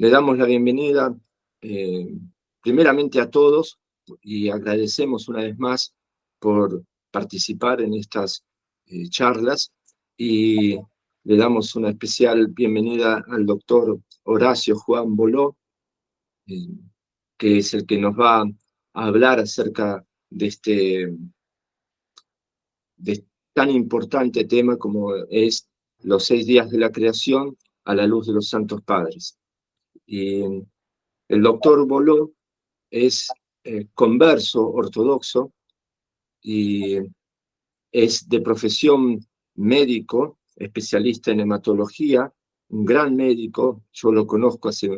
Le damos la bienvenida eh, primeramente a todos y agradecemos una vez más por participar en estas charlas y le damos una especial bienvenida al doctor Horacio Juan Boló, eh, que es el que nos va a hablar acerca de tan importante tema como es los 6 días de la creación a la luz de los santos padres. Y el doctor Boló es converso ortodoxo y es de profesión médico, especialista en hematología, un gran médico. Yo lo conozco hace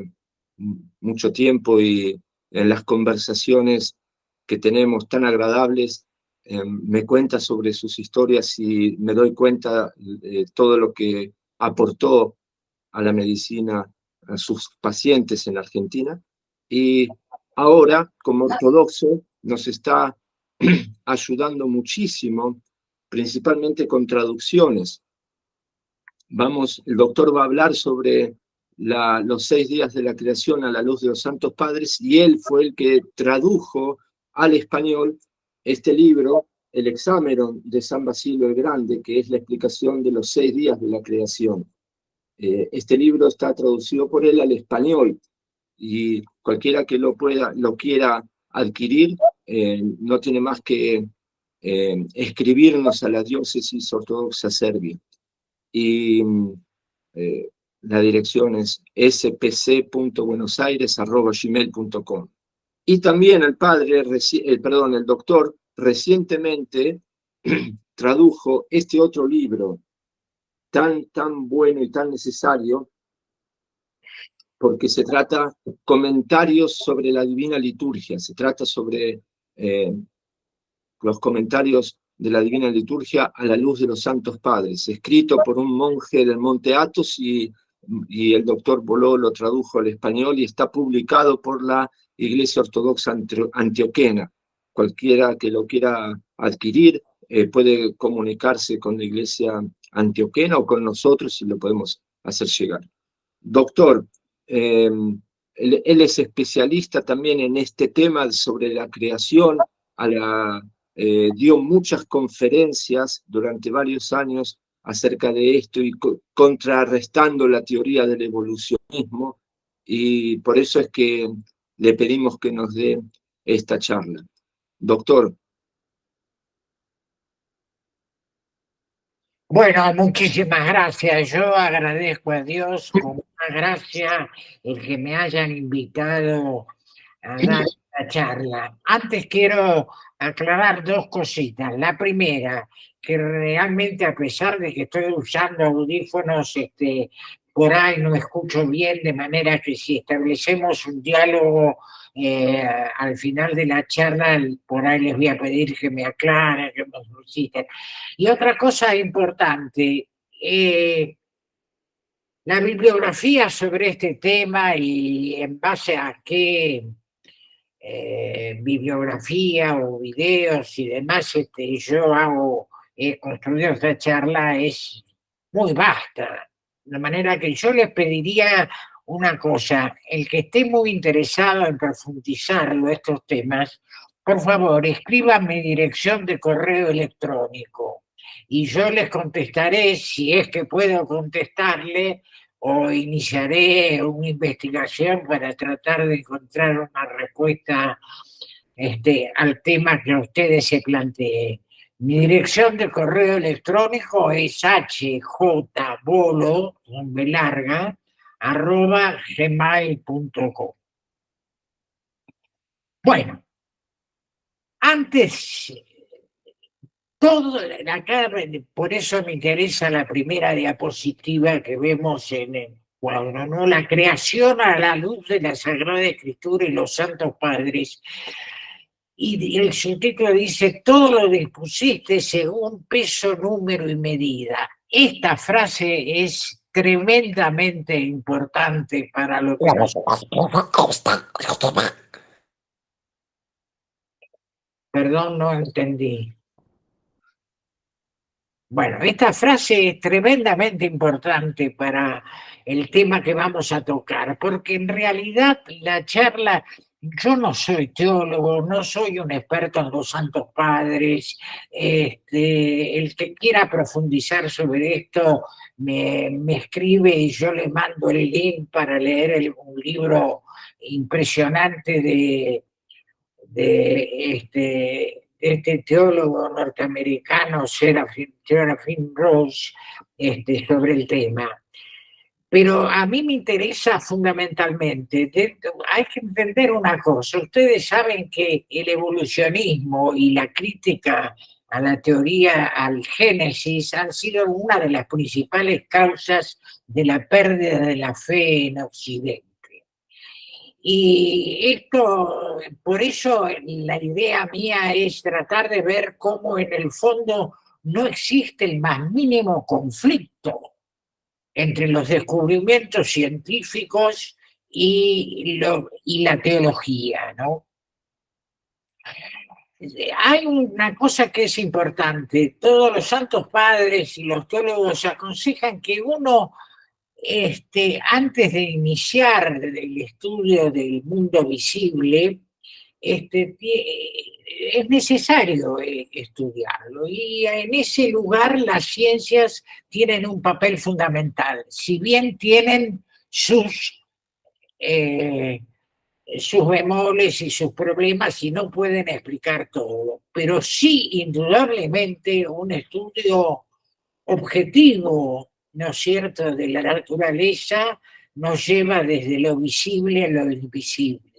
mucho tiempo y en las conversaciones que tenemos tan agradables, me cuenta sobre sus historias y me doy cuenta de todo lo que aportó a la medicina, a sus pacientes en Argentina. Y ahora, como ortodoxo, nos está ayudando muchísimo, principalmente con traducciones. El doctor va a hablar sobre los 6 días de la creación a la luz de los santos padres, y él fue el que tradujo al español este libro, el Hexámeron de San Basilio el Grande, que es la explicación de los 6 días de la creación. Este libro está traducido por él al español, y cualquiera que lo quiera adquirir, no tiene más que escribirnos a la diócesis ortodoxa serbia. Y eh, la dirección es spc.buenosaires@gmail.com. Y también el doctor recientemente tradujo este otro libro tan bueno y tan necesario, porque se trata comentarios sobre la Divina Liturgia, se trata sobre los comentarios de la Divina Liturgia a la luz de los Santos Padres, escrito por un monje del Monte Athos, y el doctor Boló lo tradujo al español y está publicado por la Iglesia Ortodoxa Antioquena. Cualquiera que lo quiera adquirir puede comunicarse con la Iglesia Antioquena o con nosotros y lo podemos hacer llegar. Doctor, él es especialista también en este tema sobre la creación. Dio muchas conferencias durante varios años acerca de esto y contrarrestando la teoría del evolucionismo, y por eso es que le pedimos que nos dé esta charla. Doctor. Bueno, muchísimas gracias. Yo agradezco a Dios con una gracia el que me hayan invitado a dar esta charla. Antes quiero aclarar dos cositas. La primera, que realmente a pesar de que estoy usando audífonos, por ahí no escucho bien, de manera que si establecemos un diálogo al final de la charla, por ahí les voy a pedir que me aclaren, que me soliciten. Y otra cosa importante, la bibliografía sobre este tema y en base a qué bibliografía o videos y demás he construido esta charla es muy vasta. De manera que yo les pediría una cosa: el que esté muy interesado en profundizar estos temas, por favor, escriba mi dirección de correo electrónico y yo les contestaré, si es que puedo contestarle, o iniciaré una investigación para tratar de encontrar una respuesta al tema que ustedes se planteen. Mi dirección de correo electrónico es hjbolo, con B larga, @gmail.com. Bueno, antes, todo acá, por eso me interesa la primera diapositiva que vemos en el cuadro, ¿no? La creación a la luz de la Sagrada Escritura y los Santos Padres. Y el subtítulo dice: todo lo dispusiste según peso, número y medida. Esta frase es tremendamente importante para lo que Perdón, no entendí. Bueno, esta frase es tremendamente importante para el tema que vamos a tocar, porque en realidad la charla, yo no soy teólogo, no soy un experto en los Santos Padres, el que quiera profundizar sobre esto me escribe y yo le mando el link para leer un libro impresionante de este teólogo norteamericano, Serafin Ross, sobre el tema. Pero a mí me interesa fundamentalmente, hay que entender una cosa, ustedes saben que el evolucionismo y la crítica a la teoría, al Génesis, han sido una de las principales causas de la pérdida de la fe en Occidente. Y esto, por eso la idea mía es tratar de ver cómo en el fondo no existe el más mínimo conflicto entre los descubrimientos científicos y la teología, ¿no? Hay una cosa que es importante, todos los santos padres y los teólogos aconsejan que uno antes de iniciar el estudio del mundo visible, es necesario estudiarlo. Y en ese lugar las ciencias tienen un papel fundamental, si bien tienen sus bemoles y sus problemas y no pueden explicar todo, pero sí, indudablemente, un estudio objetivo, ¿no es cierto?, de la naturaleza nos lleva desde lo visible a lo invisible.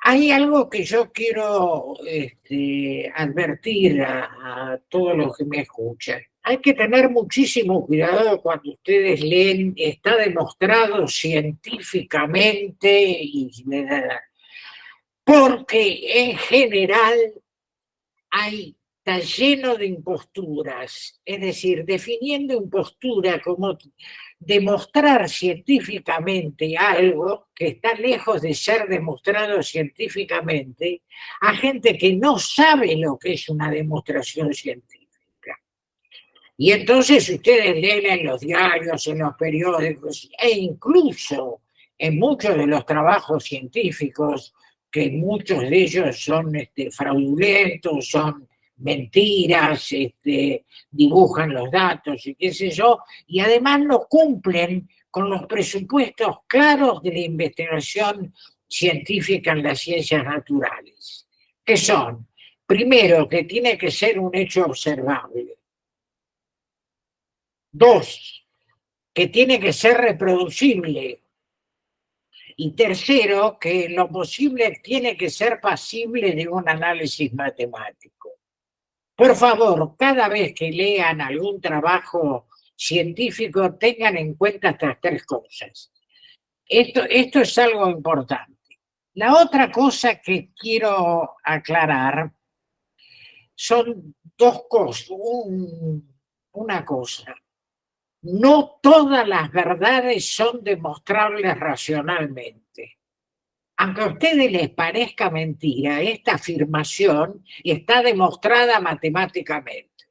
Hay algo que yo quiero advertir a todos los que me escuchan. Hay que tener muchísimo cuidado cuando ustedes leen, está demostrado científicamente, porque en general está lleno de imposturas, es decir, definiendo impostura como demostrar científicamente algo que está lejos de ser demostrado científicamente a gente que no sabe lo que es una demostración científica. Y entonces ustedes leen en los diarios, en los periódicos e incluso en muchos de los trabajos científicos, que muchos de ellos son fraudulentos, son mentiras, dibujan los datos y qué sé yo, y además no cumplen con los presupuestos claros de la investigación científica en las ciencias naturales, que son, primero, que tiene que ser un hecho observable; dos, que tiene que ser reproducible; y tercero, que lo posible tiene que ser pasible de un análisis matemático. Por favor, cada vez que lean algún trabajo científico, tengan en cuenta estas tres cosas. Esto es algo importante. La otra cosa que quiero aclarar son dos cosas. Una cosa, no todas las verdades son demostrables racionalmente. Aunque a ustedes les parezca mentira, esta afirmación está demostrada matemáticamente.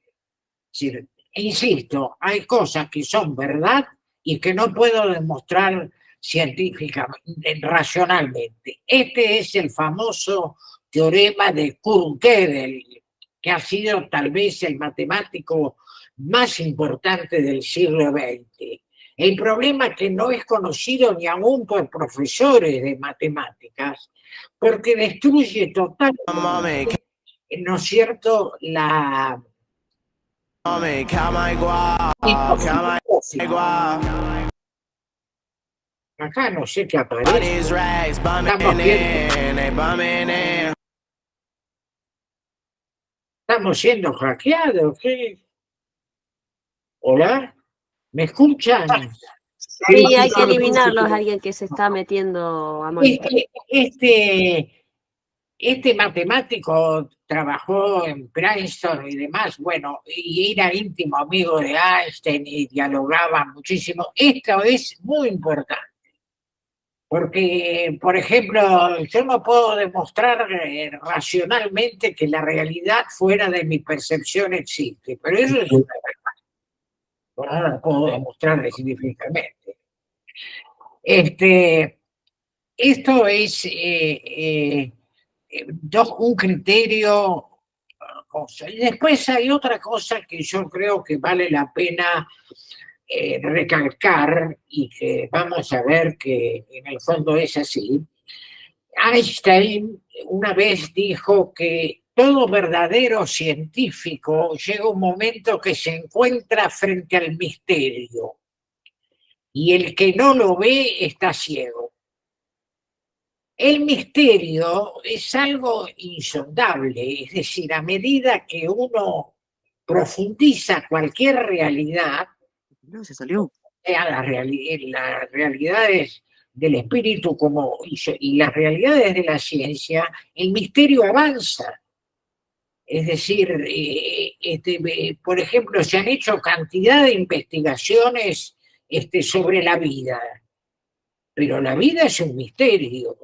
Es decir, insisto, hay cosas que son verdad y que no puedo demostrar científicamente, racionalmente. Este es el famoso teorema de Kurt-Gödel, que ha sido tal vez el matemático más importante del siglo XX. El problema es que no es conocido ni aún por profesores de matemáticas, porque destruye totalmente, ¿no es cierto?, acá no sé qué aparece. Estamos siendo hackeados. ¿Qué? ¿Hola? ¿Me escuchan? Sí, hay que eliminarlos a alguien que se está metiendo a molestar. Este matemático trabajó en Princeton y demás, bueno, y era íntimo amigo de Einstein y dialogaba muchísimo. Esto es muy importante, Porque, por ejemplo, yo no puedo demostrar racionalmente que la realidad fuera de mi percepción existe, pero eso es una verdad. No la puedo demostrar científicamente. Esto es un criterio. Y después hay otra cosa que yo creo que vale la pena recalcar y que vamos a ver que en el fondo es así. Einstein una vez dijo que todo verdadero científico llega un momento que se encuentra frente al misterio y el que no lo ve está ciego. El misterio es algo insondable, es decir, a medida que uno profundiza cualquier realidad, No, se salió. las realidades del espíritu y las realidades de la ciencia, el misterio avanza. Es decir, por ejemplo, se han hecho cantidad de investigaciones sobre la vida, pero la vida es un misterio.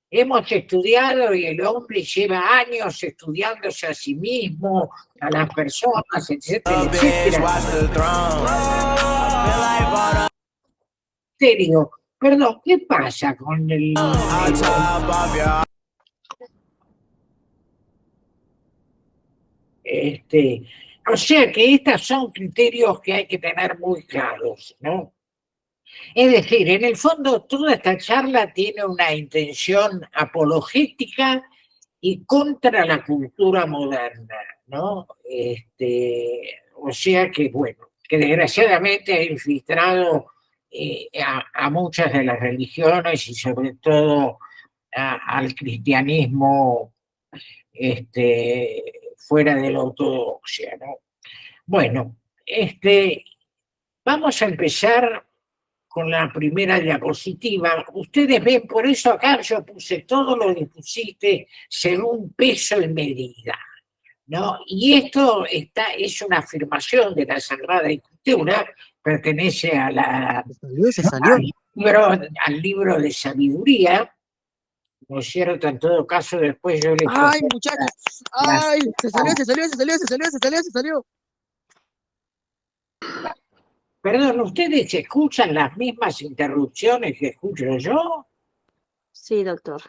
Hemos estudiado y el hombre lleva años estudiándose a sí mismo, a las personas, etcétera, etcétera. Misterio. Perdón, ¿qué pasa con el o sea que estos son criterios que hay que tener muy claros, ¿no? Es decir, en el fondo toda esta charla tiene una intención apologética y contra la cultura moderna, ¿no? O sea que, bueno, que desgraciadamente ha infiltrado a muchas de las religiones y sobre todo al cristianismo fuera de la ortodoxia, ¿no? Bueno, vamos a empezar con la primera diapositiva. Ustedes ven, por eso acá yo puse todo lo que pusiste según peso y medida, ¿no? Y esto es una afirmación de la Sagrada Escritura, pertenece a Se salió. al libro de sabiduría, ¿no es cierto? En todo caso, después yo les... ¡Ay, muchachos! ¡Ay! Se salió. Perdón, ¿ustedes escuchan las mismas interrupciones que escucho yo? Sí, doctor.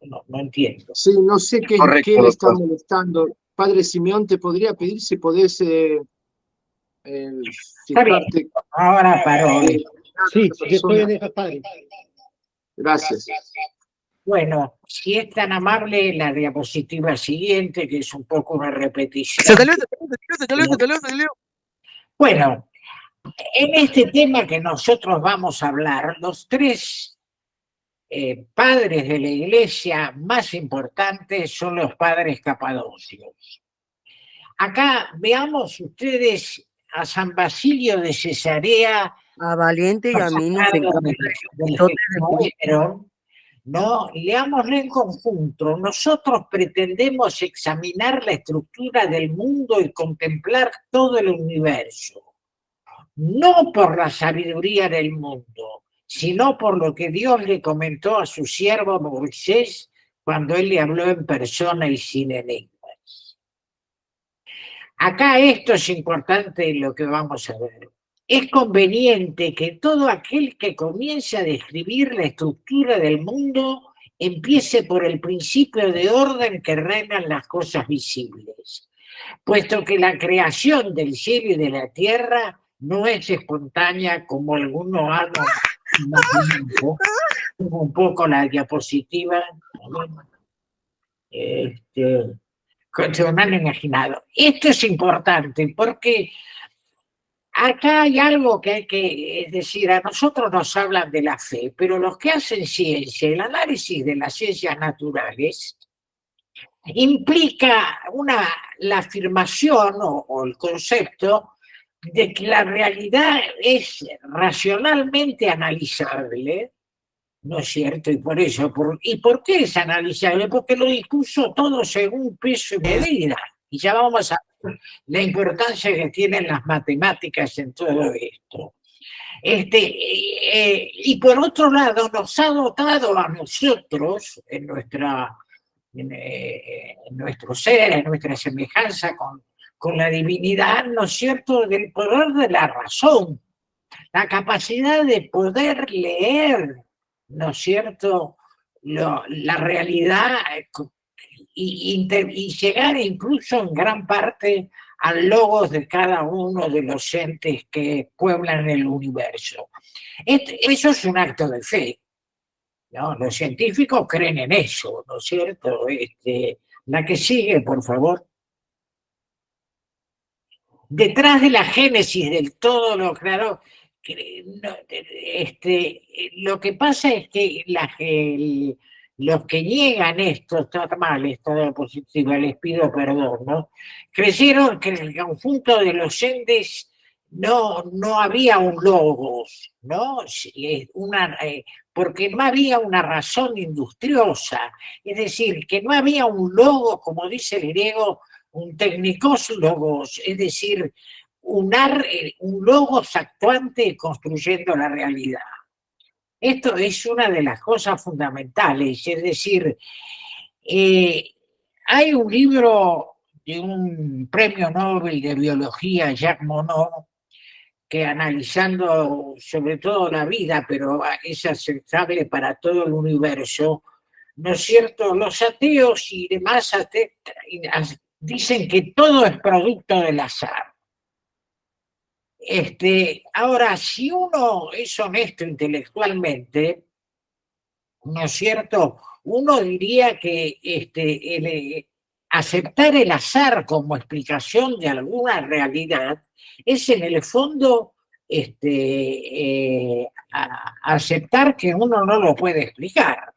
No entiendo. Sí, no sé qué le está molestando. Padre Simeón, te podría pedir si podés fijarte. Ahora paró. Sí, después deja padre. Gracias. Bueno, si es tan amable, la diapositiva siguiente, que es un poco una repetición. Se salió. Bueno, en este tema que nosotros vamos a hablar, los tres padres de la iglesia más importantes son los padres capadocios. Acá veamos ustedes a San Basilio de Cesarea, A Valiente y a mí nos encanta. ¿no? Leámoslo en conjunto. Nosotros pretendemos examinar la estructura del mundo y contemplar todo el universo, no por la sabiduría del mundo, sino por lo que Dios le comentó a su siervo Moisés cuando él le habló en persona y sin enigmas. Acá esto es importante lo que vamos a ver. Es conveniente que todo aquel que comience a describir la estructura del mundo empiece por el principio de orden que reglan las cosas visibles, puesto que la creación del cielo y de la tierra no es espontánea como algunos han imaginado. Un poco la diapositiva. Como han imaginado. Esto es importante porque acá hay algo que hay que, es decir, a nosotros nos hablan de la fe, pero los que hacen ciencia, el análisis de las ciencias naturales, implica la afirmación o el concepto de que la realidad es racionalmente analizable, ¿no es cierto? Y por eso, ¿y por qué es analizable? Porque lo dispuso todo según peso y medida. Y ya vamos a ver la importancia que tienen las matemáticas en todo esto. Y por otro lado, nos ha dotado a nosotros, en nuestro ser, en nuestra semejanza con la divinidad, ¿no es cierto?, del poder de la razón, la capacidad de poder leer, ¿no es cierto?, la realidad y llegar incluso en gran parte al logos de cada uno de los entes que pueblan el universo. Eso es un acto de fe, ¿no? Los científicos creen en eso, ¿no es cierto? La que sigue, por favor. Detrás de la génesis del todo lo claro, lo que pasa es que los que niegan esto, está mal, esta diapositiva, les pido perdón, ¿no? Creyeron que en el conjunto de los entes no había un logos, ¿no? Porque no había una razón industriosa, es decir, que no había un logo, como dice el griego, un técnicos logos, es decir, un logos actuante construyendo la realidad. Esto es una de las cosas fundamentales, es decir, hay un libro de un premio Nobel de biología, Jacques Monod, que analizando sobre todo la vida, pero es aceptable para todo el universo, ¿no es cierto? Los ateos y demás dicen que todo es producto del azar. Ahora, si uno es honesto intelectualmente, ¿no es cierto?, uno diría que aceptar el azar como explicación de alguna realidad es en el fondo aceptar que uno no lo puede explicar.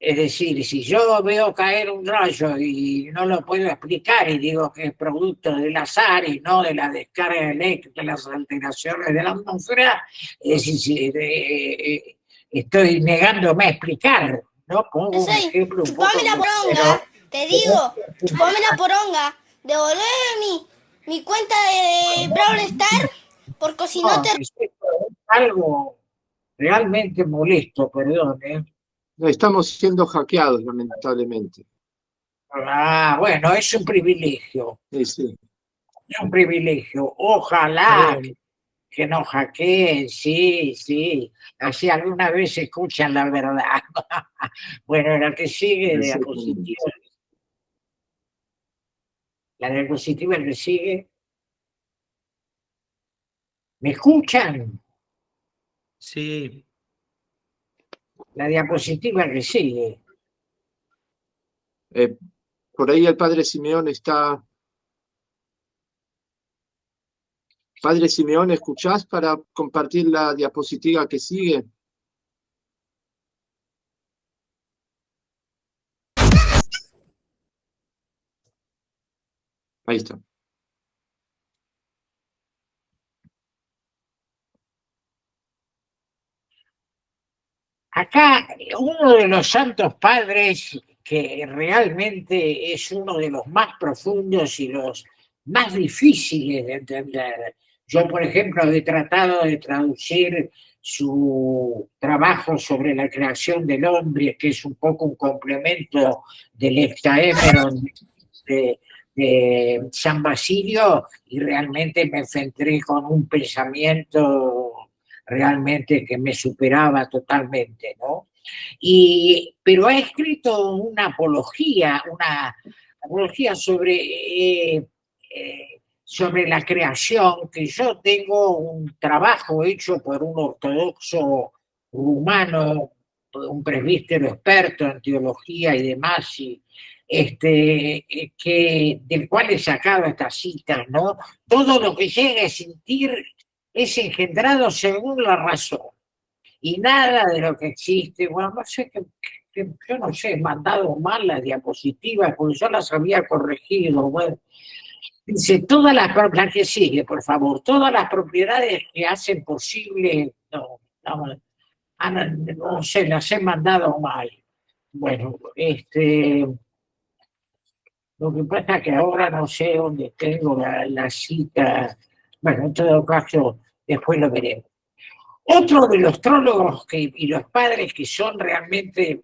Es decir, si yo veo caer un rayo y no lo puedo explicar y digo que es producto del azar y no de la descarga eléctrica, de las alteraciones de la atmósfera, estoy negándome a explicar, ¿no? Pongo un ejemplo un poco... Chupame la poronga, te digo, chupame la poronga, devolverme mi cuenta de Brawl Star, porque si no te... Es algo realmente molesto, perdón, ¿eh? Estamos siendo hackeados, lamentablemente. Ah, bueno, es un privilegio. Sí, sí. Es un privilegio. Ojalá que nos hackeen, sí, sí. Así alguna vez escuchan la verdad. Bueno, la que sigue, la diapositiva. La diapositiva que sigue. ¿Me escuchan? Sí. La diapositiva que sigue. Por ahí el padre Simeón está... Padre Simeón, ¿escuchás para compartir la diapositiva que sigue? Ahí está. Acá uno de los santos padres que realmente es uno de los más profundos y los más difíciles de entender. Yo, por ejemplo, he tratado de traducir su trabajo sobre la creación del hombre, que es un poco un complemento del Hexaémeron de San Basilio, y realmente me enfrenté con un pensamiento realmente que me superaba totalmente, ¿no? Pero ha escrito una apología sobre la creación, que yo tengo un trabajo hecho por un ortodoxo rumano, un presbítero experto en teología y demás, del cual he sacado estas citas, ¿no? Todo lo que llega a sentir es engendrado según la razón. Y nada de lo que existe, bueno, no sé, yo no sé, he mandado mal las diapositivas, porque yo las había corregido, bueno. Dice, la que sigue, por favor, todas las propiedades que hacen posible, no sé, las he mandado mal. Bueno, lo que pasa es que ahora no sé dónde tengo la cita. Bueno, en todo caso, después lo veremos. Otro de los trólogos y los padres que son realmente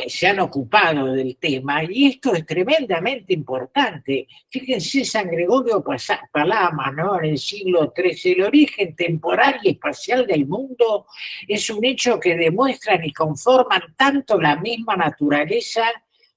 se han ocupado del tema, y esto es tremendamente importante. Fíjense San Gregorio Palama, ¿no? En el siglo XIII, el origen temporal y espacial del mundo es un hecho que demuestran y conforman tanto la misma naturaleza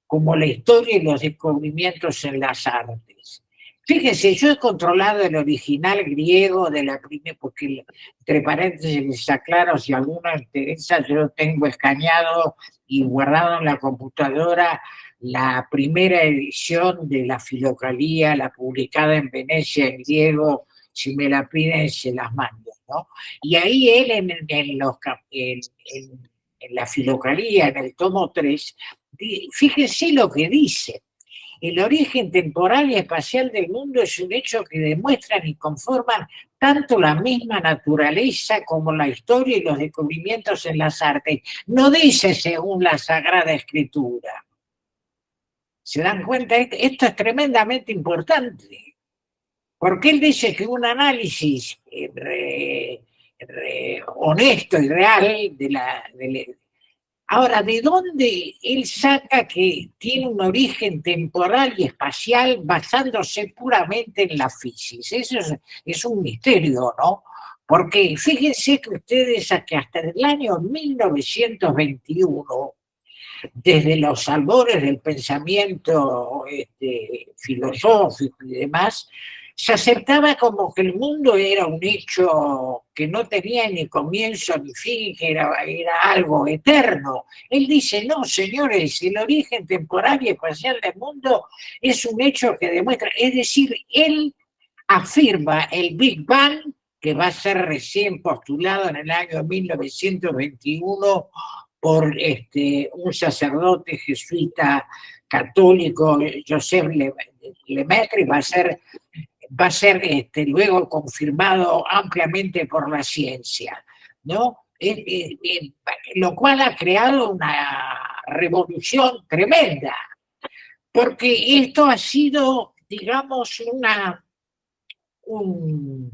como la historia y los descubrimientos en las artes. Fíjense, yo he controlado el original griego de la primera, porque entre paréntesis les aclaro, si alguna interesa, yo tengo escaneado y guardado en la computadora la primera edición de la Filocalía, la publicada en Venecia en griego. Si me la piden, se las mando, ¿no? Y ahí él en la Filocalía, en el tomo 3, fíjense lo que dice. El origen temporal y espacial del mundo es un hecho que demuestran y conforman tanto la misma naturaleza como la historia y los descubrimientos en las artes. No dice según la Sagrada Escritura. ¿Se dan cuenta? Esto es tremendamente importante. Porque él dice que un análisis honesto y real Ahora, ¿de dónde él saca que tiene un origen temporal y espacial basándose puramente en la física? Eso es un misterio, ¿no? Porque fíjense que ustedes que hasta el año 1921, desde los albores del pensamiento filosófico y demás, se aceptaba como que el mundo era un hecho que no tenía ni comienzo ni fin, que era algo eterno. Él dice, no, señores, el origen temporal y espacial del mundo es un hecho que demuestra, es decir, él afirma el Big Bang, que va a ser recién postulado en el año 1921 por un sacerdote jesuita católico, Joseph Lemaitre, va a ser luego confirmado ampliamente por la ciencia, ¿no? Lo cual ha creado una revolución tremenda, porque esto ha sido, digamos, un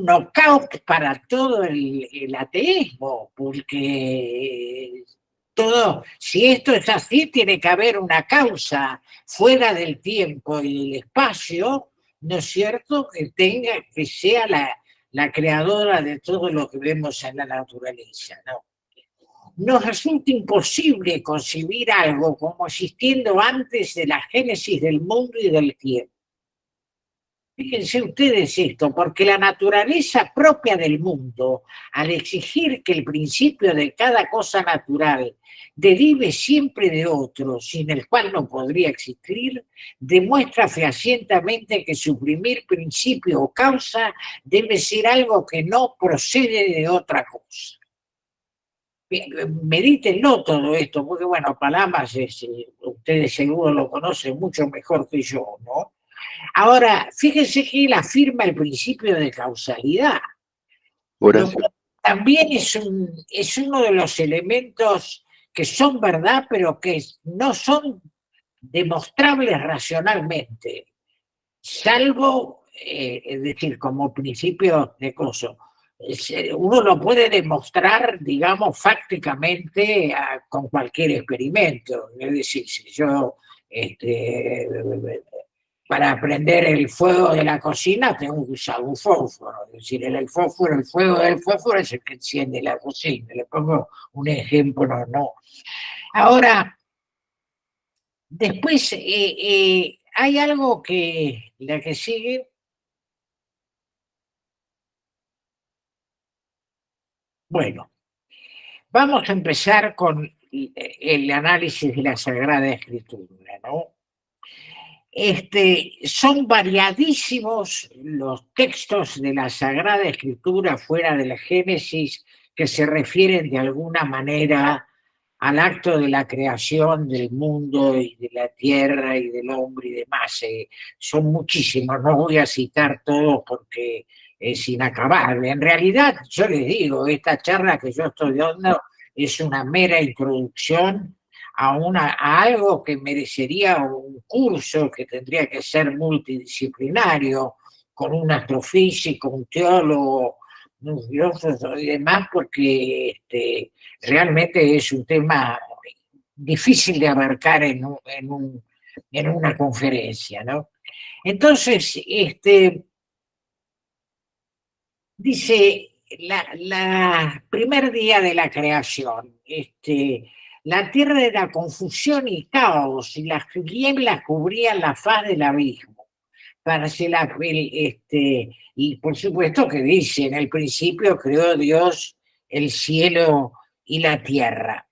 knockout para todo el ateísmo, porque si esto es así, tiene que haber una causa fuera del tiempo y del espacio, ¿no es cierto?, que sea la creadora de todo lo que vemos en la naturaleza, ¿no? Nos resulta imposible concebir algo como existiendo antes de la génesis del mundo y del tiempo. Fíjense ustedes esto, porque la naturaleza propia del mundo, al exigir que el principio de cada cosa natural derive siempre de otro, sin el cual no podría existir, demuestra fehacientemente que su primer principio o causa debe ser algo que no procede de otra cosa. Medítenlo todo esto, porque bueno, Palamas, ustedes seguro lo conocen mucho mejor que yo, ¿no? Ahora, fíjense que él afirma el principio de causalidad. También es uno de los elementos que son verdad, pero que no son demostrables racionalmente, salvo, es decir, como principio de coso. Uno lo puede demostrar, digamos, fácticamente con cualquier experimento. Es decir, si yo para prender el fuego de la cocina tengo que usar un fósforo. Es decir, el fuego del fósforo es el que enciende la cocina. Le pongo un ejemplo, no. Ahora, después hay algo que la que sigue. Bueno, vamos a empezar con el análisis de la Sagrada Escritura, ¿no? Son variadísimos los textos de la Sagrada Escritura fuera de la Génesis que se refieren de alguna manera al acto de la creación del mundo y de la tierra y del hombre y demás. Son muchísimos, no voy a citar todos porque es inacabable. En realidad, yo les digo, esta charla que yo estoy dando es una mera introducción a algo que merecería un curso que tendría que ser multidisciplinario, con un astrofísico, un teólogo, un filósofo y demás, porque realmente es un tema difícil de abarcar en una conferencia, ¿no? Entonces, dice, la primer día de la creación, la tierra era confusión y caos, y las nieblas cubrían la faz del abismo. Y por supuesto que dice, en el principio creó Dios el cielo y la tierra.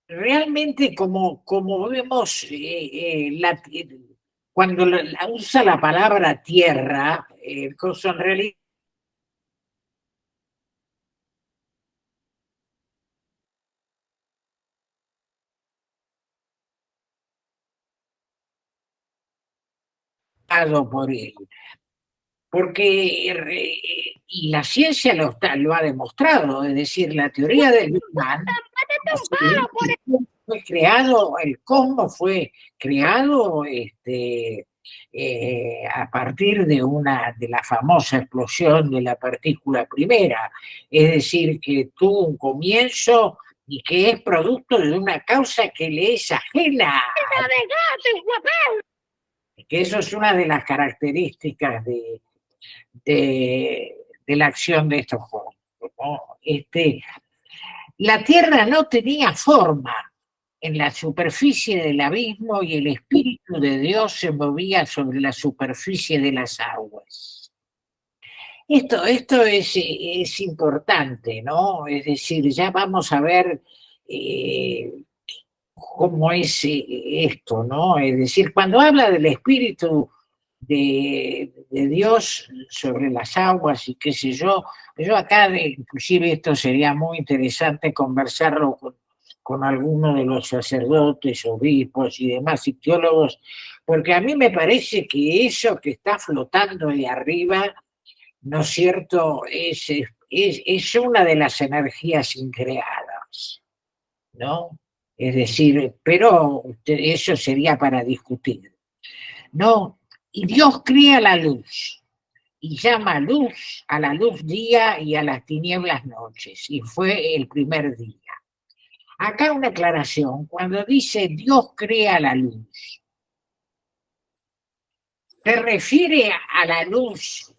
Realmente, como vemos, cuando usa la palabra tierra, en realidad por él. Porque, y la ciencia lo ha demostrado, es decir, la teoría del Big Bang fue creado, el cosmos fue creado a partir de la famosa explosión de la partícula primera, es decir, que tuvo un comienzo y que es producto de una causa que le es ajena. Que eso es una de las características de la acción de estos juegos, ¿no? La Tierra no tenía forma en la superficie del abismo y el Espíritu de Dios se movía sobre la superficie de las aguas. Esto es importante, ¿no? Es decir, ya vamos a ver cómo es esto, ¿no? Es decir, cuando habla del Espíritu de Dios sobre las aguas y qué sé yo acá, inclusive esto sería muy interesante conversarlo con alguno de los sacerdotes, obispos y demás y teólogos, porque a mí me parece que eso que está flotando ahí arriba, ¿no es cierto?, es una de las energías increadas, ¿no? Es decir, pero eso sería para discutir, ¿no? Y Dios crea la luz y llama luz a la luz día y a las tinieblas noches, y fue el primer día. Acá una aclaración, cuando dice Dios crea la luz, se refiere a la luz.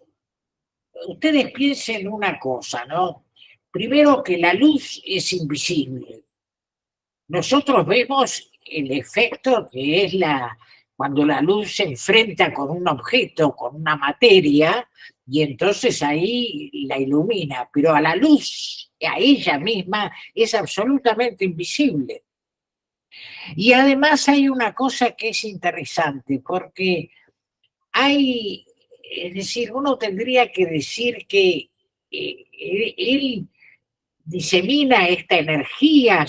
Ustedes piensen una cosa, ¿no? Primero, que la luz es invisible. Nosotros vemos el efecto que es cuando la luz se enfrenta con un objeto, con una materia, y entonces ahí la ilumina, pero a la luz, a ella misma, es absolutamente invisible. Y además hay una cosa que es interesante, porque es decir, uno tendría que decir que él disemina esta energía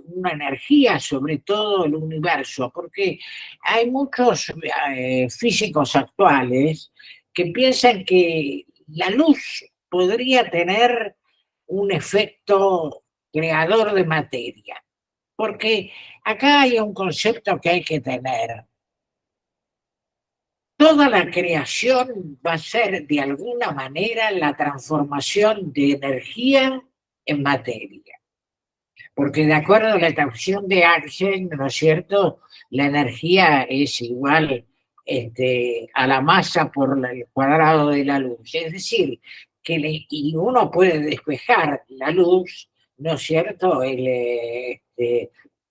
una energía sobre todo el universo, porque hay muchos físicos actuales que piensan que la luz podría tener un efecto creador de materia, porque acá hay un concepto que hay que tener. Toda la creación va a ser de alguna manera la transformación de energía en materia. Porque de acuerdo a la ecuación de Einstein, ¿no es cierto?, la energía es igual a la masa por el cuadrado de la luz. Es decir, y uno puede despejar la luz, ¿no es cierto?,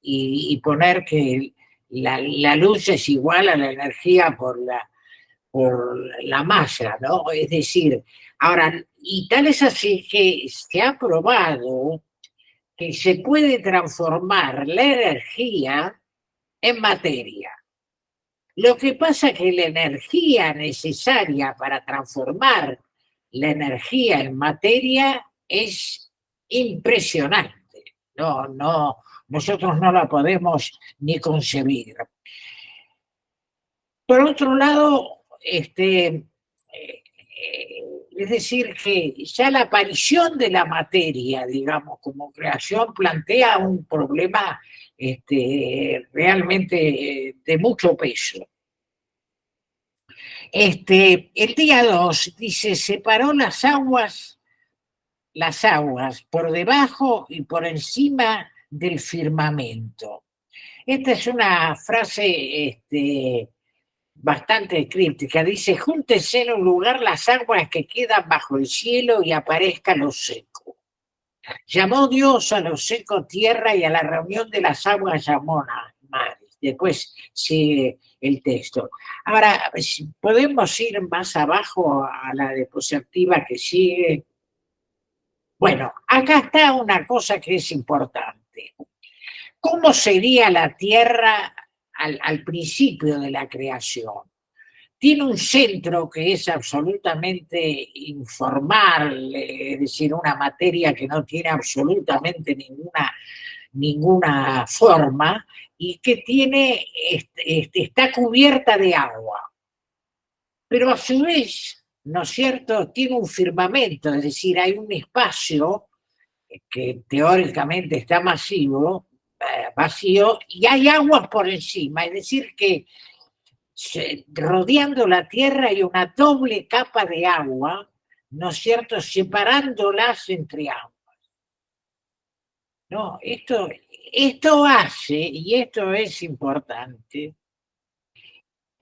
y poner que la luz es igual a la energía por la masa, ¿no? Es decir, ahora, y tal es así que se ha probado que se puede transformar la energía en materia. Lo que pasa es que la energía necesaria para transformar la energía en materia es impresionante. Nosotros no la podemos ni concebir. Por otro lado, es decir, que ya la aparición de la materia, digamos, como creación, plantea un problema realmente de mucho peso. El día 2 dice, separó las aguas por debajo y por encima del firmamento. Esta es una frase bastante críptica. Dice, júntense en un lugar las aguas que quedan bajo el cielo y aparezca lo seco. Llamó Dios a lo seco tierra y a la reunión de las aguas llamó mares. Después sigue el texto. Ahora, ¿podemos ir más abajo a la diapositiva que sigue? Bueno, acá está una cosa que es importante. ¿Cómo sería la tierra al principio de la creación? Tiene un centro que es absolutamente informal, es decir, una materia que no tiene absolutamente ninguna forma y que está cubierta de agua. Pero a su vez, ¿no es cierto?, tiene un firmamento, es decir, hay un espacio que teóricamente está vacío y hay aguas por encima, es decir, que rodeando la Tierra hay una doble capa de agua, ¿no es cierto?, separándolas entre ambas. No, esto hace, y esto es importante,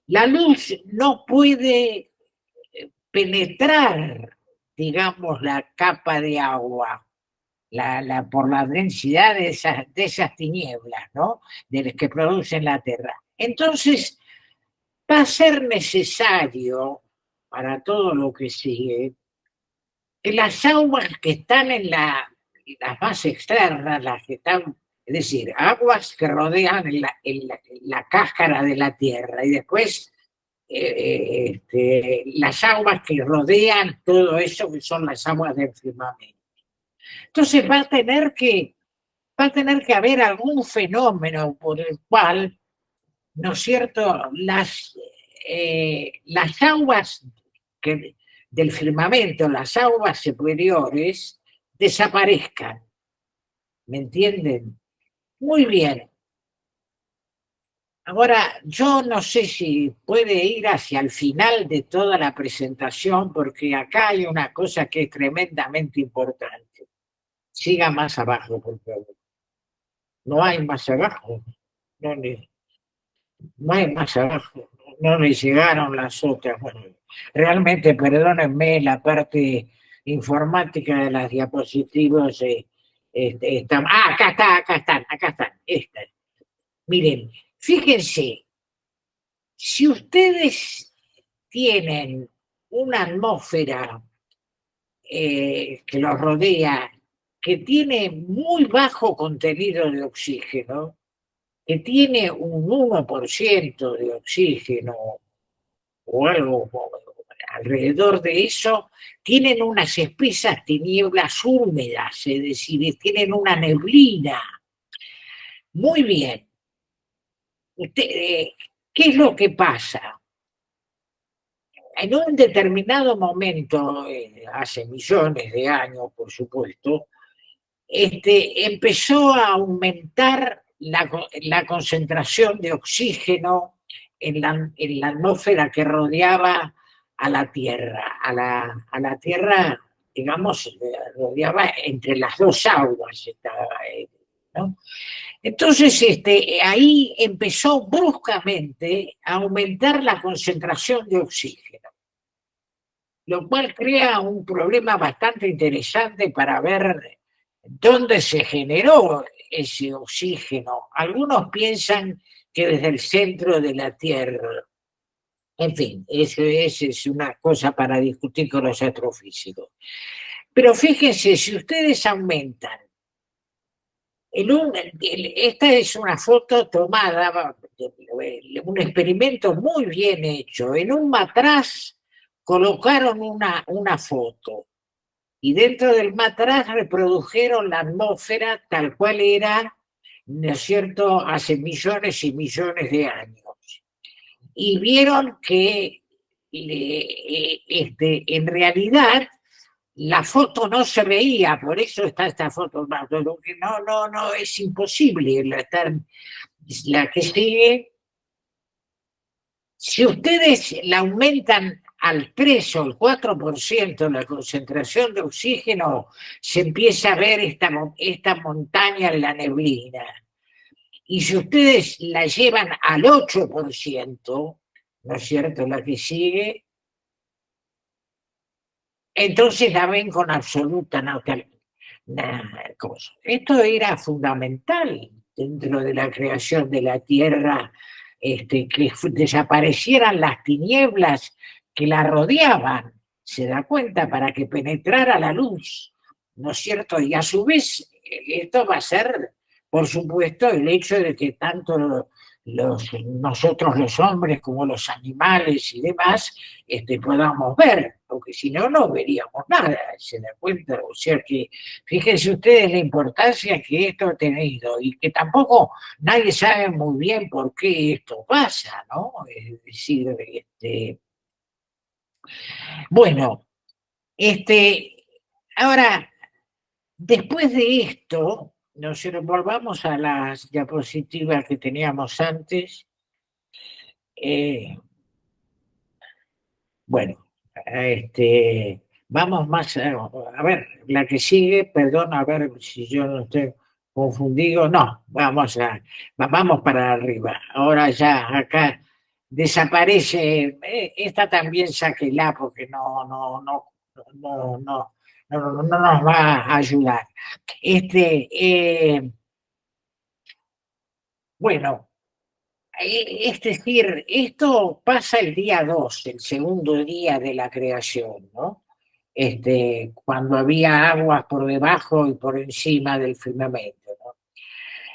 la luz no puede penetrar, digamos, la capa de agua por la densidad de esas tinieblas, ¿no?, de las que producen la Tierra. Entonces, va a ser necesario, para todo lo que sigue, que las aguas que están en las más externas, las que están, es decir, aguas que rodean la cáscara de la Tierra, y después las aguas que rodean todo eso, que son las aguas del firmamento. Entonces va a tener que haber algún fenómeno por el cual, ¿no es cierto?, las aguas del firmamento, las aguas superiores, desaparezcan. ¿Me entienden? Muy bien. Ahora, yo no sé si puede ir hacia el final de toda la presentación, porque acá hay una cosa que es tremendamente importante. Siga más abajo, por favor. No hay más abajo. No hay más abajo, no le llegaron las otras. Bueno, realmente, perdónenme, la parte informática de las diapositivas están. Acá están. Estas. Miren, fíjense, si ustedes tienen una atmósfera que los rodea, que tiene muy bajo contenido de oxígeno, que tiene un 1% de oxígeno o algo alrededor de eso, tienen unas espesas tinieblas húmedas, es decir, tienen una neblina. Muy bien. ¿Qué es lo que pasa? En un determinado momento, hace millones de años, por supuesto, empezó a aumentar la concentración de oxígeno en la atmósfera que rodeaba a la Tierra. A la Tierra, digamos, rodeaba entre las dos aguas. ¿No? Entonces, ahí empezó bruscamente a aumentar la concentración de oxígeno, lo cual crea un problema bastante interesante para ver dónde se generó ese oxígeno. Algunos piensan que desde el centro de la Tierra. En fin, eso es una cosa para discutir con los astrofísicos. Pero fíjense, si ustedes aumentan, esta es una foto tomada, un experimento muy bien hecho. En un matraz colocaron una foto y dentro del matraz reprodujeron la atmósfera tal cual era, ¿no es cierto?, hace millones y millones de años. Y vieron que en realidad la foto no se veía, por eso está esta foto. No, es imposible. La que sigue, Si ustedes la aumentan al 3 o al 4% la concentración de oxígeno, se empieza a ver esta montaña en la neblina. Y si ustedes la llevan al 8%, ¿no es cierto?, la que sigue, entonces la ven con absoluta cosa. Esto era fundamental dentro de la creación de la Tierra, que desaparecieran las tinieblas que la rodeaban, se da cuenta, para que penetrara la luz, ¿no es cierto? Y a su vez, esto va a ser, por supuesto, el hecho de que tanto nosotros los hombres como los animales y demás podamos ver, porque si no, no veríamos nada, se da cuenta. O sea que, fíjense ustedes la importancia que esto ha tenido y que tampoco nadie sabe muy bien por qué esto pasa, ¿no? Es decir, bueno, ahora, después de esto, nos volvamos a las diapositivas que teníamos antes. Bueno, vamos más a ver, la que sigue, perdón, a ver si yo no estoy confundido. No, vamos para arriba. Ahora ya acá desaparece, esta también sáquela porque no nos va a ayudar. Bueno, es decir, esto pasa el día 2, el segundo día de la creación, ¿no? Cuando había aguas por debajo y por encima del firmamento, ¿no?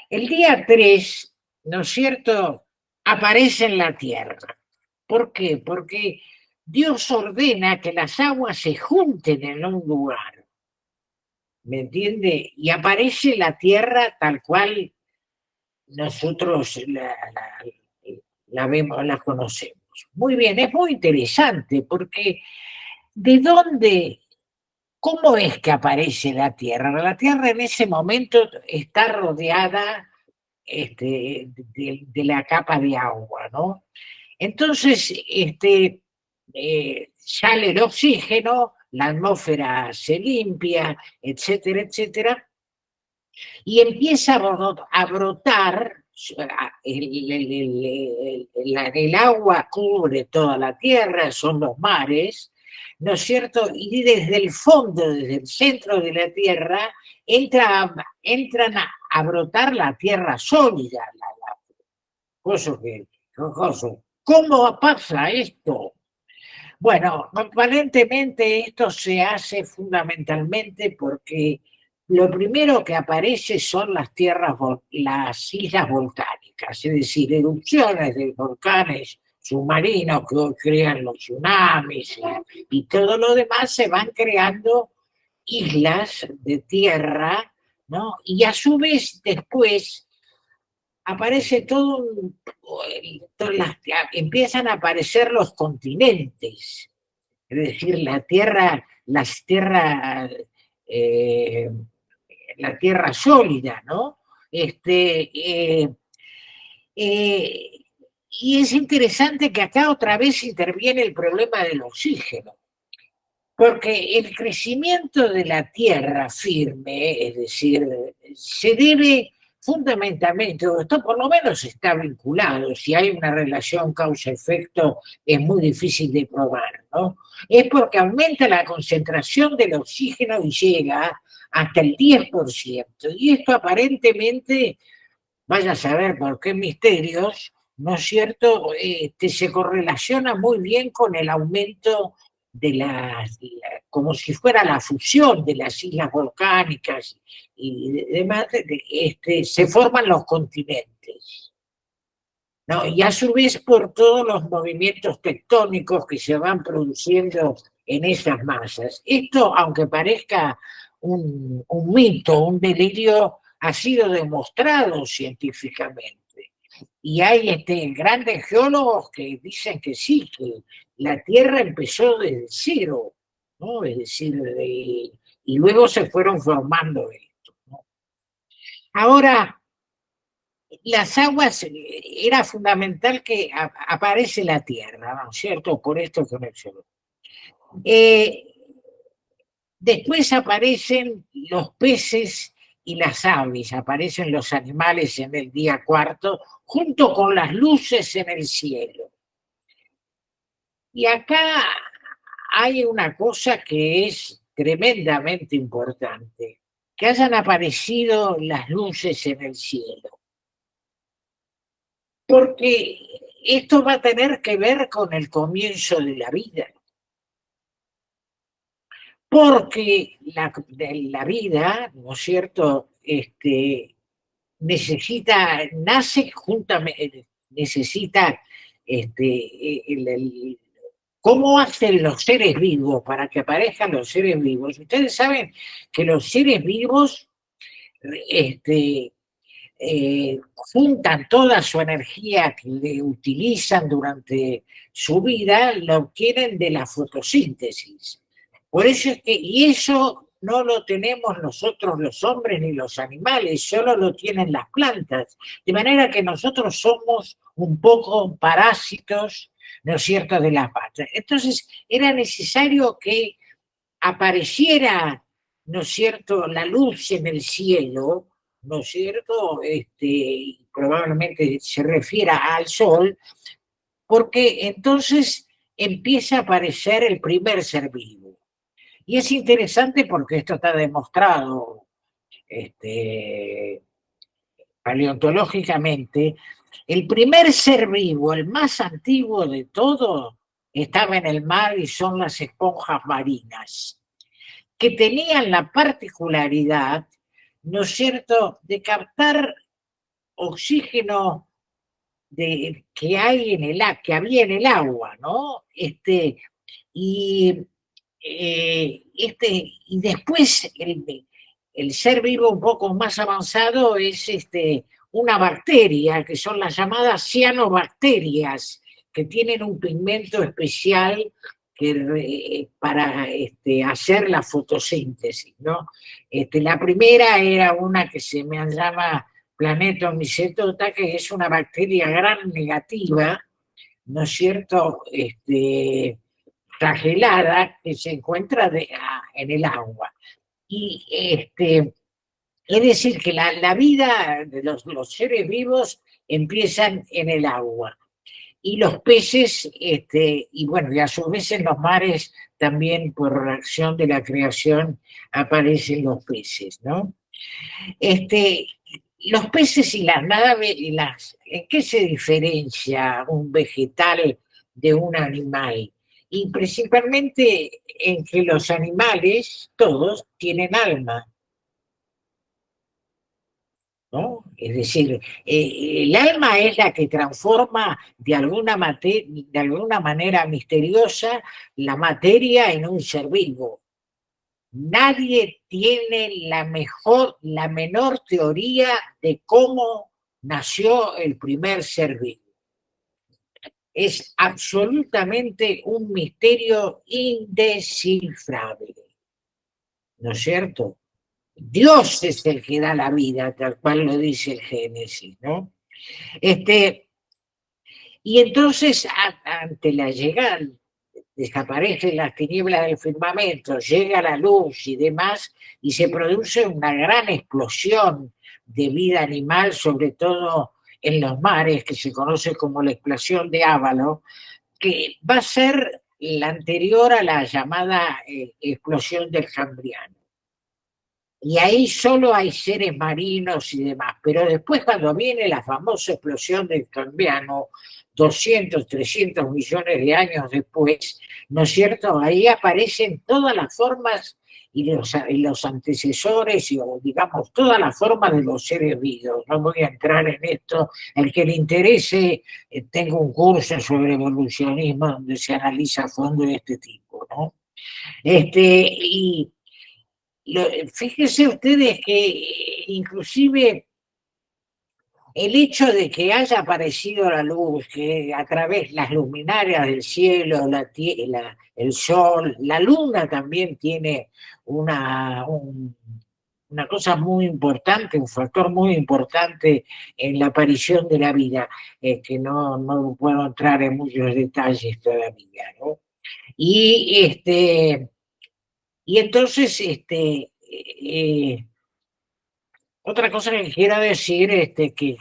El día 3, ¿no es cierto?, aparece en la tierra. ¿Por qué? Porque Dios ordena que las aguas se junten en un lugar, ¿me entiende? Y aparece la tierra tal cual nosotros la vemos, la conocemos. Muy bien, es muy interesante porque ¿cómo es que aparece la Tierra? La Tierra en ese momento está rodeada de la capa de agua, ¿no? Entonces, sale el oxígeno, la atmósfera se limpia, etcétera, etcétera, y empieza a brotar, el agua cubre toda la tierra, son los mares, ¿no es cierto? Y desde el fondo, desde el centro de la tierra, entran a brotar la tierra sólida. ¿Cómo pasa esto? Bueno, aparentemente esto se hace fundamentalmente porque lo primero que aparece son las islas volcánicas, es decir, erupciones de volcanes submarinos que hoy crean los tsunamis y todo lo demás, se van creando islas de tierra, ¿no? Y a su vez después aparece empiezan a aparecer los continentes, es decir, la tierra sólida, ¿no? Y es interesante que acá otra vez interviene el problema del oxígeno, porque el crecimiento de la tierra firme, es decir, se debe fundamentalmente, o esto por lo menos está vinculado, si hay una relación causa-efecto es muy difícil de probar, ¿no? Es porque aumenta la concentración del oxígeno y llega hasta el 10%, y esto aparentemente, vaya a saber por qué misterios, ¿no es cierto?, se correlaciona muy bien con el aumento de como si fuera la fusión de las islas volcánicas y demás, se forman los continentes, ¿no? Y a su vez por todos los movimientos tectónicos que se van produciendo en esas masas. Esto, aunque parezca un mito, un delirio, ha sido demostrado científicamente. Y hay grandes geólogos que dicen que sí, que la Tierra empezó desde cero, ¿no? Es decir, y luego se fueron formando esto, ¿no? Ahora, las aguas, era fundamental que aparece la tierra, ¿no es cierto? Por esto que mencionó. Después aparecen los peces y las aves, aparecen los animales en el día cuarto, junto con las luces en el cielo. Y acá hay una cosa que es tremendamente importante, que hayan aparecido las luces en el cielo. Porque esto va a tener que ver con el comienzo de la vida. Porque la vida, ¿no es cierto?, nace juntamente, necesita, ¿cómo hacen los seres vivos para que aparezcan los seres vivos? Ustedes saben que los seres vivos, juntan toda su energía que le utilizan durante su vida, la obtienen de la fotosíntesis. Por eso es que, y eso no lo tenemos nosotros los hombres ni los animales, solo lo tienen las plantas. De manera que nosotros somos un poco parásitos, ¿no es cierto?, de las plantas. Entonces era necesario que apareciera, ¿no es cierto?, la luz en el cielo, ¿no es cierto?, probablemente se refiera al sol, porque entonces empieza a aparecer el primer ser vivo. Y es interesante porque esto está demostrado paleontológicamente. El primer ser vivo, el más antiguo de todo, estaba en el mar y son las esponjas marinas, que tenían la particularidad, ¿no es cierto?, de captar oxígeno que había en el agua, ¿no? Y después el ser vivo un poco más avanzado es una bacteria, que son las llamadas cianobacterias, que tienen un pigmento especial para hacer la fotosíntesis, ¿no? La primera era una que se llama Planetomycetota, que es una bacteria gran negativa, ¿no es cierto?, flagelada, que se encuentra en el agua. Y es decir, que la vida de los seres vivos empiezan en el agua. Y los peces, y bueno, y a su vez en los mares también por reacción de la creación aparecen los peces, ¿no? Los peces y las naves, ¿en qué se diferencia un vegetal de un animal? Y principalmente en que los animales, todos, tienen alma, ¿no? Es decir, el alma es la que transforma de alguna manera misteriosa la materia en un ser vivo. Nadie tiene la menor teoría de cómo nació el primer ser vivo. Es absolutamente un misterio indescifrable, ¿no es cierto? Dios es el que da la vida, tal cual lo dice el Génesis, ¿no? Y entonces, ante la llegada, desaparecen las tinieblas del firmamento, llega la luz y demás, y se produce una gran explosión de vida animal, sobre todo en los mares, que se conoce como la explosión de Ávalo, que va a ser la anterior a la llamada explosión del Cambriano. Y ahí solo hay seres marinos y demás, pero después cuando viene la famosa explosión del Cambriano, 200, 300 millones de años después, ¿no es cierto? Ahí aparecen todas las formas y los antecesores, o digamos, todas las formas de los seres vivos. No voy a entrar en esto. El que le interese, tengo un curso sobre evolucionismo donde se analiza a fondo de este tipo, ¿no? Fíjense ustedes que inclusive el hecho de que haya aparecido la luz, que a través de las luminarias del cielo, el sol, la luna también tiene una cosa muy importante, un factor muy importante en la aparición de la vida, que no puedo entrar en muchos detalles todavía, ¿no? Y entonces, otra cosa que quiero decir es que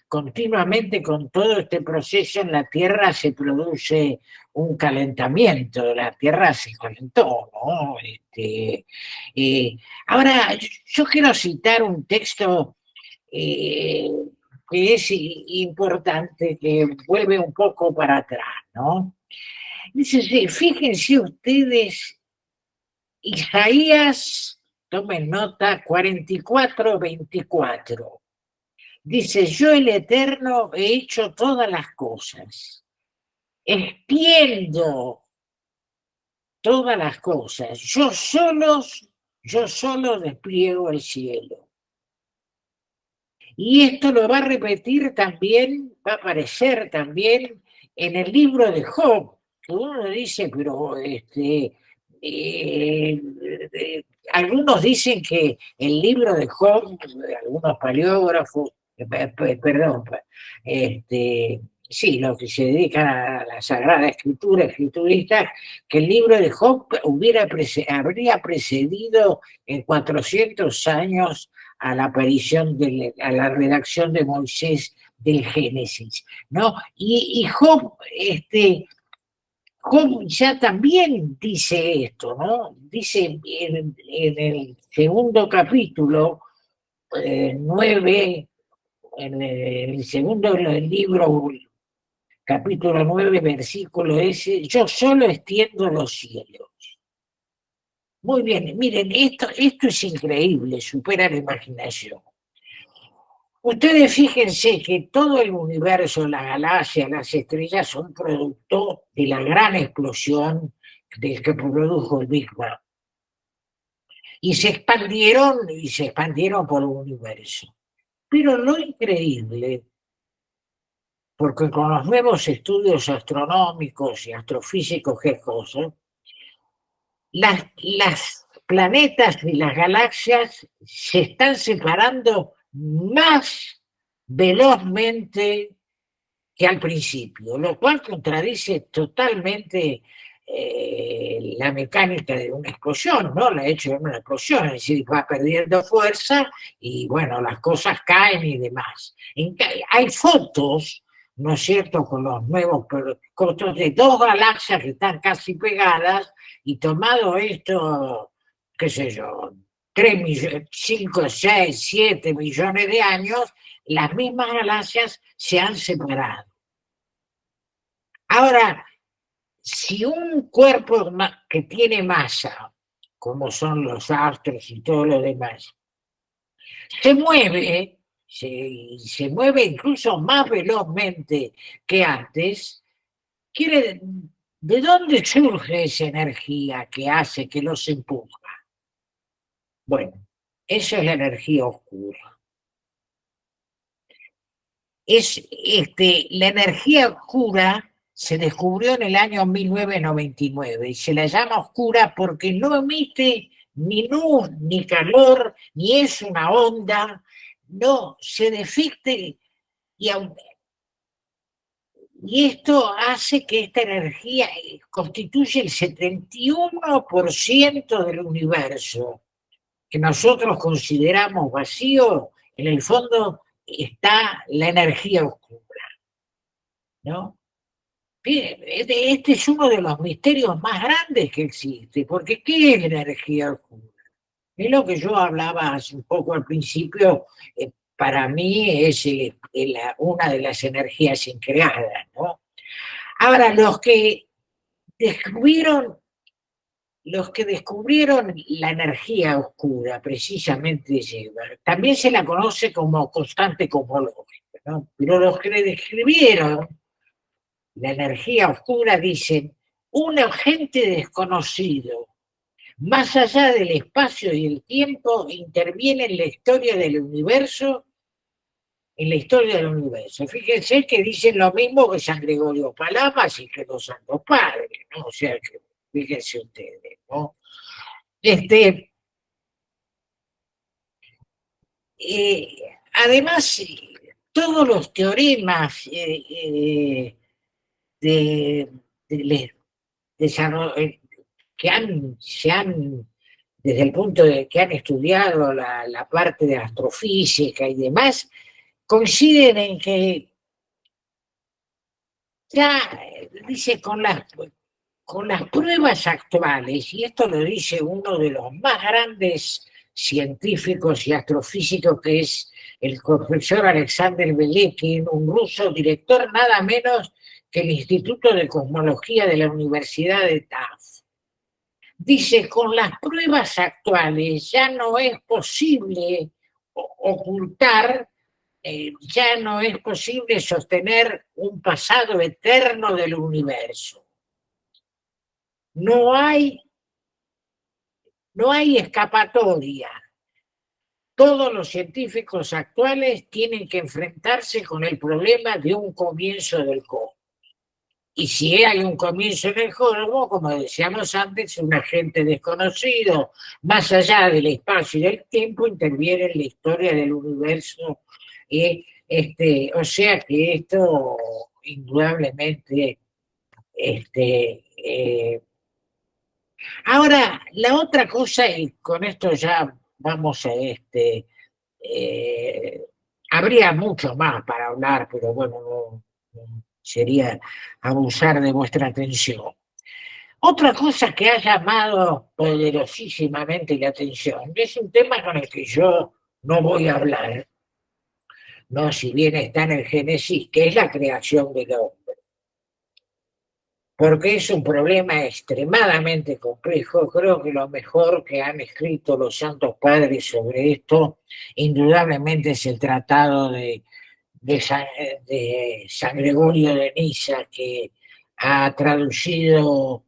continuamente con todo este proceso en la Tierra se produce un calentamiento, la Tierra se calentó, ¿no? Ahora, yo quiero citar un texto eh, que es importante, que vuelve un poco para atrás, ¿no? Dice, sí, fíjense ustedes, Isaías, tomen nota, 44:24. Dice, yo el Eterno he hecho todas las cosas, extiendo todas las cosas, yo solo despliego el cielo. Y esto lo va a repetir también, va a aparecer también en el libro de Job, que uno dice, pero algunos dicen que el libro de Job, algunos paleógrafos, perdón, sí, los que se dedican a la Sagrada Escritura, escrituristas, que el libro de Job habría precedido en 400 años a la aparición, a la redacción de Moisés del Génesis, ¿no? Y Job, Job ya también dice esto, ¿no? Dice en el segundo capítulo, 9, en el segundo libro, capítulo 9, versículo ese, yo solo extiendo los cielos. Muy bien, miren, esto es increíble, supera la imaginación. Ustedes fíjense que todo el universo, la galaxia, las estrellas son producto de la gran explosión del que produjo el Big Bang. Y se expandieron por el universo. Pero lo increíble, porque con los nuevos estudios astronómicos y astrofísicos, ¿qué cosa? Las planetas y las galaxias se están separando más velozmente que al principio, lo cual contradice totalmente la mecánica de una explosión, ¿no? La hecho de una explosión, es decir, va perdiendo fuerza y, bueno, las cosas caen y demás. Hay fotos, ¿no es cierto?, con los nuevos fotos de dos galaxias que están casi pegadas y tomado esto, qué sé yo, 5, 6, 7 millones de años, las mismas galaxias se han separado. Ahora, si un cuerpo que tiene masa, como son los astros y todo lo demás, se mueve incluso más velozmente que antes, ¿de dónde surge esa energía que hace que los empuja? Bueno, eso es la energía oscura. La energía oscura se descubrió en el año 1999 y se la llama oscura porque no emite ni luz ni calor, ni es una onda, no, se define y esto hace que esta energía constituye el 71% del universo, que nosotros consideramos vacío. En el fondo está la energía oscura, ¿no? Este es uno de los misterios más grandes que existe, porque ¿qué es la energía oscura? Es lo que yo hablaba hace un poco al principio, para mí es una de las energías increadas, ¿no? Ahora, los que descubrieron la energía oscura, precisamente, también se la conoce como constante cosmológica, ¿no? Pero los que describieron la energía oscura dicen, un agente desconocido, más allá del espacio y el tiempo, interviene en la historia del universo, Fíjense que dicen lo mismo que San Gregorio Palamas y que los Santos Padres, ¿no? O sea, que fíjense ustedes, ¿no? Además, todos los teoremas se han, desde el punto de que han estudiado la parte de astrofísica y demás, coinciden en que ya, dice, con las pruebas actuales, y esto lo dice uno de los más grandes científicos y astrofísicos, que es el profesor Alexander Belekin, un ruso, director nada menos que el Instituto de Cosmología de la Universidad de Tufts. Dice, con las pruebas actuales ya no es posible ocultar, ya no es posible sostener un pasado eterno del universo. No hay escapatoria. Todos los científicos actuales tienen que enfrentarse con el problema de un comienzo del cosmos. Y si hay un comienzo en el cosmos, como decíamos antes, un agente desconocido, más allá del espacio y del tiempo, interviene en la historia del universo. O sea que esto, indudablemente, ahora, la otra cosa, y con esto ya vamos a habría mucho más para hablar, pero bueno, no sería abusar de vuestra atención. Otra cosa que ha llamado poderosísimamente la atención es un tema con el que yo no voy a hablar, ¿no? Si bien está en el Génesis, que es la creación del hombre. Porque es un problema extremadamente complejo. Creo que lo mejor que han escrito los santos padres sobre esto, indudablemente, es el tratado de San Gregorio de Niza, que ha traducido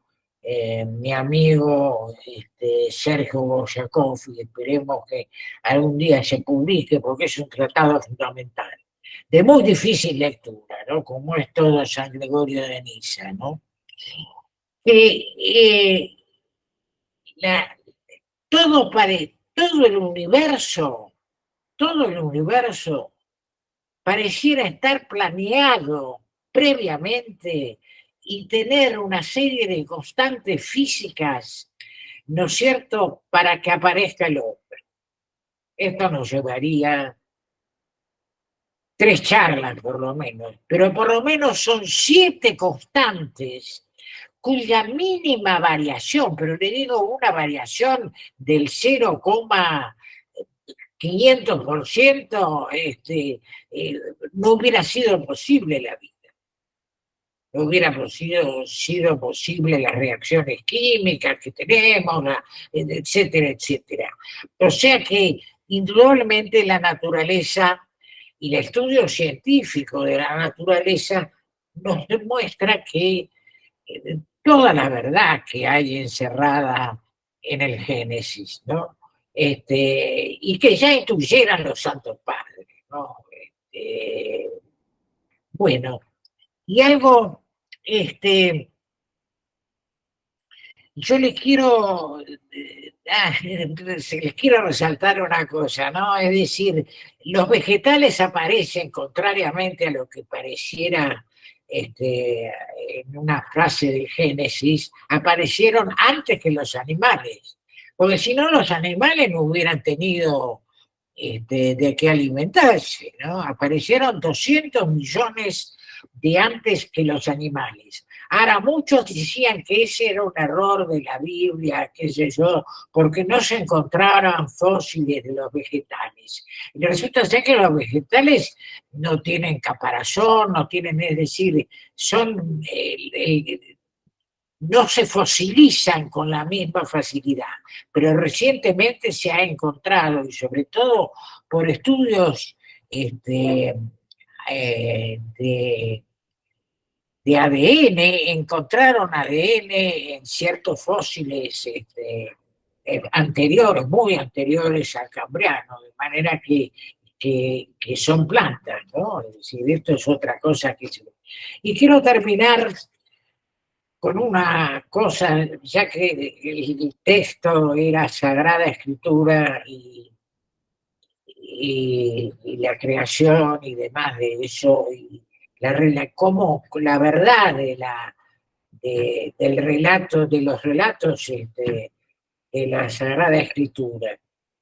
mi amigo Sergio Boyakov, y esperemos que algún día se publique, porque es un tratado fundamental, de muy difícil lectura, ¿no? Como es todo San Gregorio de Niza, ¿no? Todo el universo pareciera estar planeado previamente y tener una serie de constantes físicas, ¿no es cierto?, para que aparezca el hombre. Esto nos llevaría 3 charlas por lo menos, pero por lo menos son 7 constantes cuya mínima variación, pero le digo una variación del 0,500%, no hubiera sido posible la vida. No hubiera sido posible las reacciones químicas que tenemos, etcétera, etcétera. O sea que, indudablemente, la naturaleza y el estudio científico de la naturaleza nos demuestra que toda la verdad que hay encerrada en el Génesis, ¿no? Y que ya intuyeran los santos padres, ¿no? Bueno, y algo, yo les quiero resaltar una cosa, ¿no? Es decir, los vegetales aparecen, contrariamente a lo que pareciera en una frase del Génesis, aparecieron antes que los animales, porque si no, los animales no hubieran tenido de qué alimentarse, ¿no? Aparecieron 200 millones de antes que los animales. Ahora, muchos decían que ese era un error de la Biblia, qué sé yo, porque no se encontraron fósiles de los vegetales. Y resulta ser que los vegetales no tienen caparazón, no tienen, es decir, no se fosilizan con la misma facilidad, pero recientemente se ha encontrado, y sobre todo por estudios de ADN, encontraron ADN en ciertos fósiles anteriores, muy anteriores al Cambriano, de manera que son plantas, ¿no? Es decir, esto es otra cosa que... Y quiero terminar con una cosa, ya que el texto era Sagrada Escritura y y la creación y demás de eso, y cómo la verdad del relato, de los relatos de la Sagrada Escritura,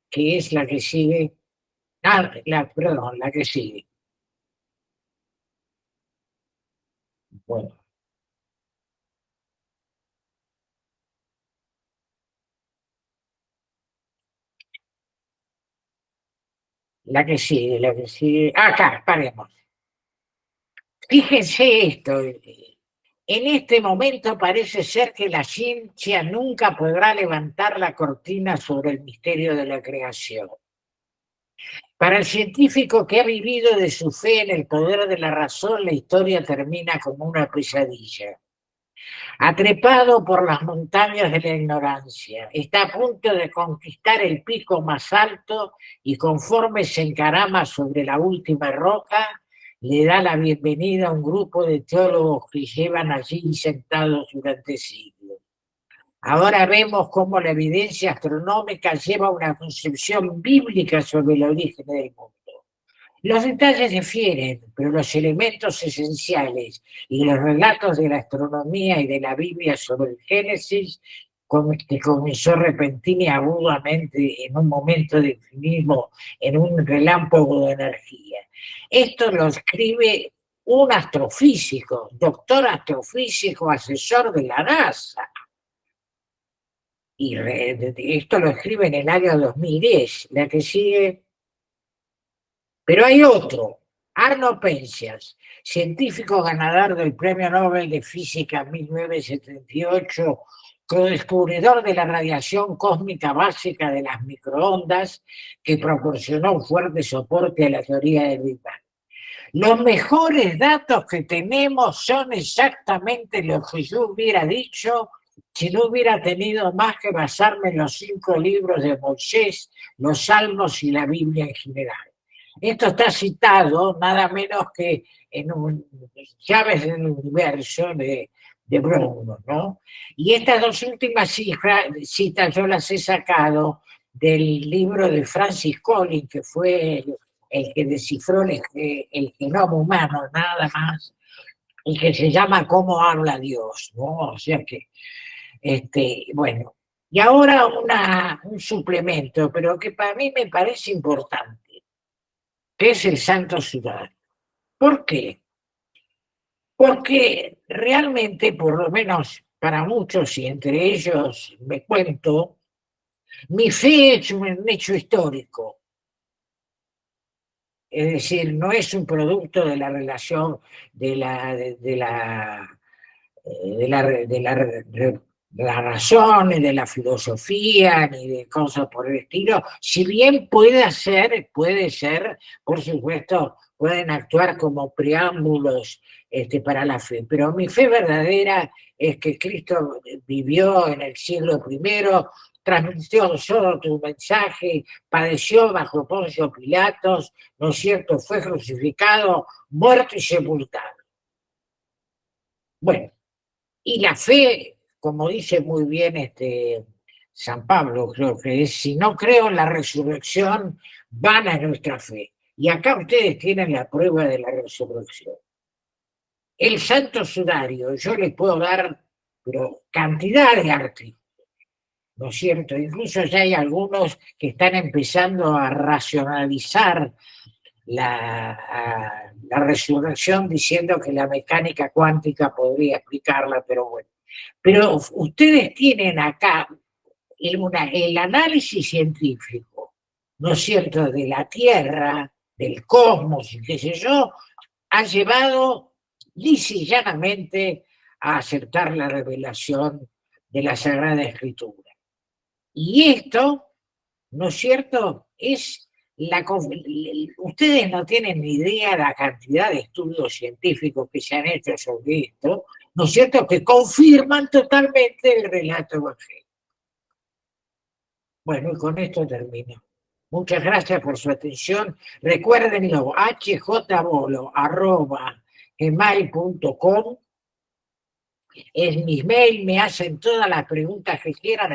que es la que sigue, perdón, la que sigue. Bueno. La que sigue, la que sigue. Acá, paremos. Fíjense esto. En este momento parece ser que la ciencia nunca podrá levantar la cortina sobre el misterio de la creación. Para el científico que ha vivido de su fe en el poder de la razón, la historia termina como una pesadilla. Atrepado por las montañas de la ignorancia, está a punto de conquistar el pico más alto y conforme se encarama sobre la última roca, le da la bienvenida a un grupo de teólogos que llevan allí sentados durante siglos. Ahora vemos cómo la evidencia astronómica lleva una concepción bíblica sobre el origen del mundo. Los detalles difieren, pero los elementos esenciales y los relatos de la astronomía y de la Biblia sobre el Génesis, que comenzó repentina y agudamente en un momento definitivo, en un relámpago de energía. Esto lo escribe un astrofísico, doctor astrofísico, asesor de la NASA. Y esto lo escribe en el año 2010, la que sigue. Pero hay otro, Arno Penzias, científico ganador del Premio Nobel de Física en 1978, co-descubridor de la radiación cósmica básica de las microondas, que proporcionó un fuerte soporte a la teoría del Big Bang. Los mejores datos que tenemos son exactamente los que yo hubiera dicho si no hubiera tenido más que basarme en los 5 libros de Moisés, los Salmos y la Biblia en general. Esto está citado nada menos que en Llaves del Universo de Brown, ¿no? Y estas dos últimas citas yo las he sacado del libro de Francis Collins, que fue el que descifró el genoma humano, nada más, y que se llama ¿Cómo habla Dios?, ¿no? O sea que, bueno, y ahora un suplemento, pero que para mí me parece importante, que es el Santo Sudario. ¿Por qué? Porque realmente, por lo menos para muchos, y entre ellos me cuento, mi fe es un hecho histórico. Es decir, no es un producto de la relación de la razón, ni de la filosofía, ni de cosas por el estilo, si bien puede ser, por supuesto, pueden actuar como preámbulos para la fe, pero mi fe verdadera es que Cristo vivió en el siglo I, transmitió solo tu mensaje, padeció bajo Poncio Pilatos, ¿no es cierto?, fue crucificado, muerto y sepultado. Bueno, y la fe, como dice muy bien San Pablo, creo que es, si no creo en la resurrección, vana es nuestra fe. Y acá ustedes tienen la prueba de la resurrección. El Santo Sudario, yo les puedo dar, pero cantidad de artículos, ¿no es cierto? Incluso ya hay algunos que están empezando a racionalizar la resurrección diciendo que la mecánica cuántica podría explicarla, pero bueno. Pero ustedes tienen acá el análisis científico, ¿no es cierto?, de la Tierra, del cosmos y qué sé yo, ha llevado lisa y llanamente a aceptar la revelación de la Sagrada Escritura. Y esto, ¿no es cierto?, es ustedes no tienen ni idea de la cantidad de estudios científicos que se han hecho sobre esto, ¿no es cierto?, que confirman totalmente el relato evangélico. Bueno, y con esto termino. Muchas gracias por su atención. Recuérdenlo, hjbolo@gmail.com es mi mail, me hacen todas las preguntas que quieran.